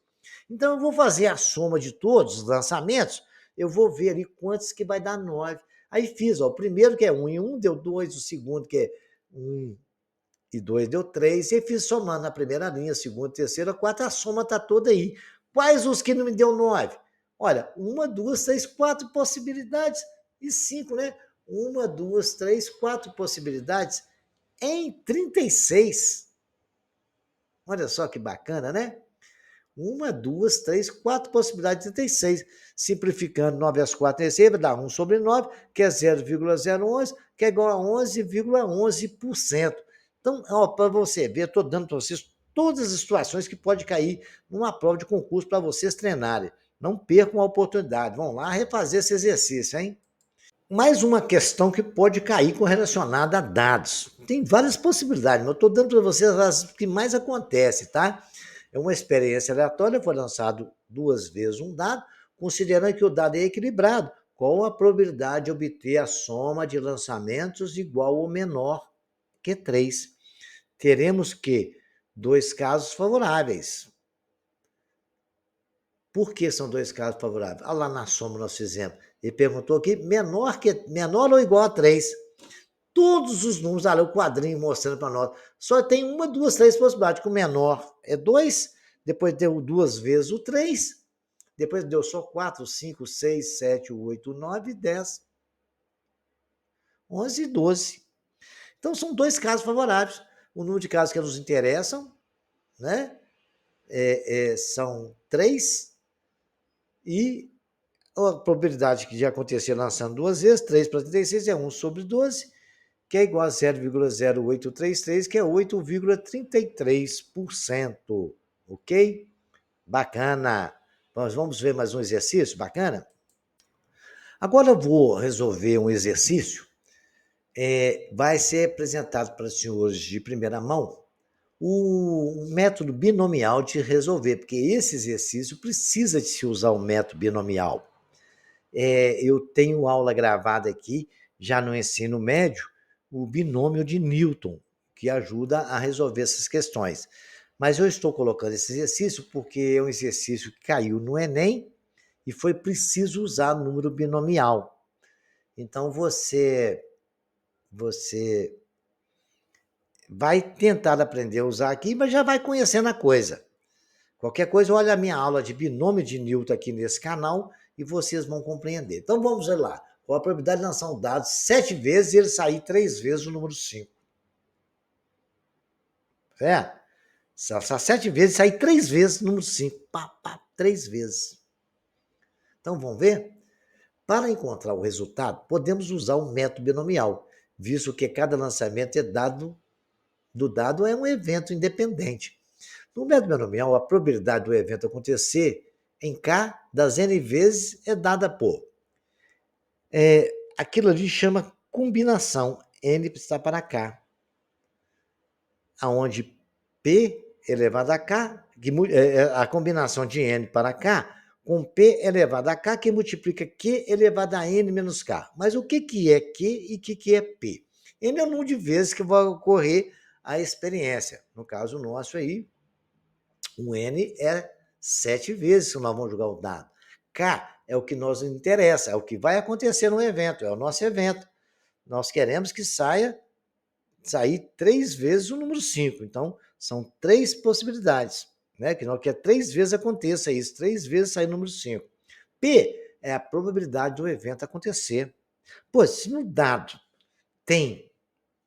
Então, eu vou fazer a soma de todos os lançamentos, eu vou ver ali quantos que vai dar 9. Aí fiz, ó, o primeiro que é 1 e 1 deu 2, o segundo que é 1 e 2 deu 3, e fiz somando na primeira linha, segunda, terceira, quarta, a soma está toda aí. Quais os que não me deu 9? Olha, 1, 2, 3, 4 possibilidades e 5, né? 1, 2, 3, 4 possibilidades em 36. Olha só que bacana, né? 1, 2, 3, 4 possibilidades de 36. Simplificando 9 às 4 terceiras, vai dar 1 sobre 9, que é 0,011, que é igual a 11,11%. Então, para você ver, estou dando para vocês todas as situações que pode cair numa prova de concurso para vocês treinarem. Não percam a oportunidade. Vão lá refazer esse exercício, hein? Mais uma questão que pode cair correlacionada a dados. Tem várias possibilidades, mas eu estou dando para vocês as que mais acontecem, tá? É uma experiência aleatória, foi lançado duas vezes um dado, considerando que o dado é equilibrado. Qual a probabilidade de obter a soma de lançamentos igual ou menor que 3? Teremos que dois casos favoráveis. Por que são dois casos favoráveis? Olha lá na soma nós fizemos. Ele perguntou aqui, menor ou igual a 3? Todos os números, olha o quadrinho mostrando para nós. Só tem uma, duas, três possibilidades, que o menor é 2, depois deu duas vezes o 3, depois deu só 4, 5, 6, 7, 8, 9, 10, 11 e 12. Então são dois casos favoráveis. O número de casos que nos interessam, né, são 3, e a probabilidade de acontecer lançando duas vezes, 3 para 36 é 1 sobre 12, que é igual a 0,0833, que é 8,33%. Ok? Bacana. Vamos ver mais um exercício bacana? Agora eu vou resolver um exercício. Vai ser apresentado para os senhores de primeira mão o método binomial de resolver, porque esse exercício precisa de se usar o método binomial. Eu tenho aula gravada aqui, já no ensino médio, o binômio de Newton, que ajuda a resolver essas questões. Mas eu estou colocando esse exercício porque é um exercício que caiu no Enem e foi preciso usar o número binomial. Então você vai tentar aprender a usar aqui, mas já vai conhecendo a coisa. Qualquer coisa, olha a minha aula de binômio de Newton aqui nesse canal e vocês vão compreender. Então vamos lá. Qual a probabilidade de lançar um dado 7 vezes e ele sair 3 vezes o número 5? Se lançar 7 vezes e sair 3 vezes o número 5. Pá, pá. 3 vezes. Então, vamos ver? Para encontrar o resultado, podemos usar o método binomial, visto que cada lançamento do dado é um evento independente. No método binomial, a probabilidade do evento acontecer em K das N vezes é dada por aquilo ali chama combinação, N está para K, aonde P elevado a K, a combinação de N para K, com P elevado a K, que multiplica Q elevado a N menos K. Mas o que é Q e o que é P? N é o número de vezes que vai ocorrer a experiência. No caso nosso aí, o N é 7 vezes que nós vamos jogar o dado. K é o que nos interessa, é o que vai acontecer no evento, é o nosso evento. Nós queremos que sair 3 vezes o número 5. Então, são 3 possibilidades, né? Que nós quer 3 vezes aconteça isso, 3 vezes sair o número 5. P é a probabilidade do evento acontecer. Pois, se no dado tem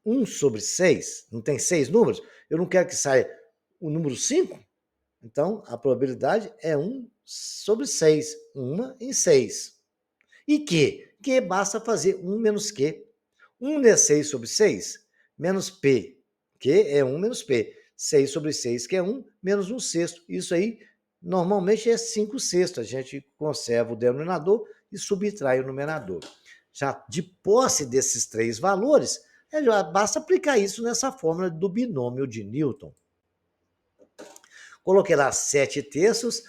1 sobre 6, não tem 6 números, eu não quero que saia o número 5, então a probabilidade é 1 sobre 6, 1 em 6. E Q basta fazer 1 menos Q. 1 é 6 sobre 6, menos P. Q é 1 menos P. 6 sobre 6, que é 1, menos 1 sexto. Isso aí, normalmente, é 5 sextos. A gente conserva o denominador e subtrai o numerador. Já de posse desses 3 valores, já basta aplicar isso nessa fórmula do binômio de Newton. Coloquei lá 7 terços,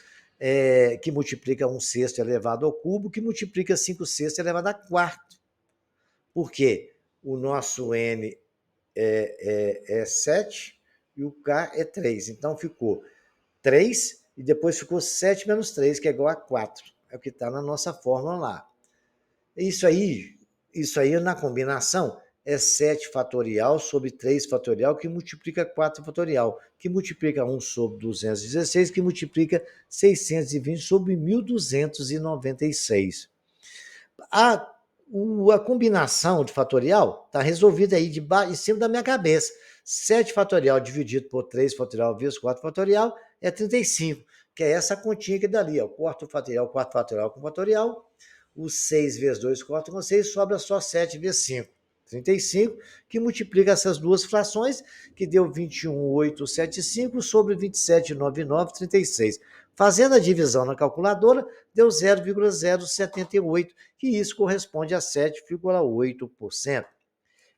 que multiplica 1 sexto elevado ao cubo, que multiplica 5 sextos elevado a quarto. Por quê? O nosso N é 7 e o K é 3. Então, ficou 3 e depois ficou 7 menos 3, que é igual a 4. É o que está na nossa fórmula lá. Isso aí na combinação é 7 fatorial sobre 3 fatorial, que multiplica 4 fatorial, que multiplica 1 sobre 216, que multiplica 620 sobre 1296. A combinação de fatorial está resolvida aí em cima da minha cabeça. 7 fatorial dividido por 3 fatorial vezes 4 fatorial é 35, que é essa continha que dali, ó, 4 fatorial com fatorial, o 6 vezes 2 corta com 6, sobra só 7 vezes 5. 35, que multiplica essas duas frações, que deu 21.875 sobre 27.9936. Fazendo a divisão na calculadora, deu 0,078, que isso corresponde a 7,8%.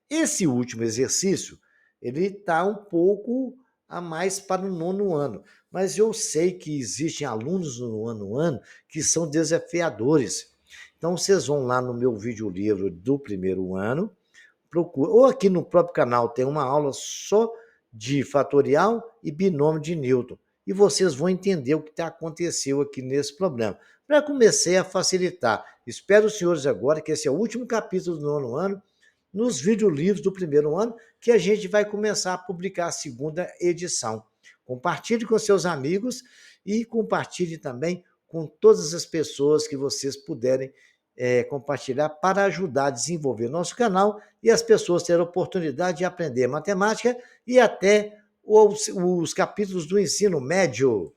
Esse último exercício, ele está um pouco a mais para o 9º ano, mas eu sei que existem alunos no 9º ano que são desafiadores. Então, vocês vão lá no meu videolivro do 1º ano, procura, ou aqui no próprio canal tem uma aula só de fatorial e binômio de Newton, e vocês vão entender o que aconteceu aqui nesse problema. Para começar a facilitar, espero os senhores agora que esse é o último capítulo do 9º ano, nos videolivros do 1º ano, que a gente vai começar a publicar a 2ª edição. Compartilhe com seus amigos e compartilhe também com todas as pessoas que vocês puderem compartilhar para ajudar a desenvolver nosso canal e as pessoas terem a oportunidade de aprender matemática e até os capítulos do ensino médio.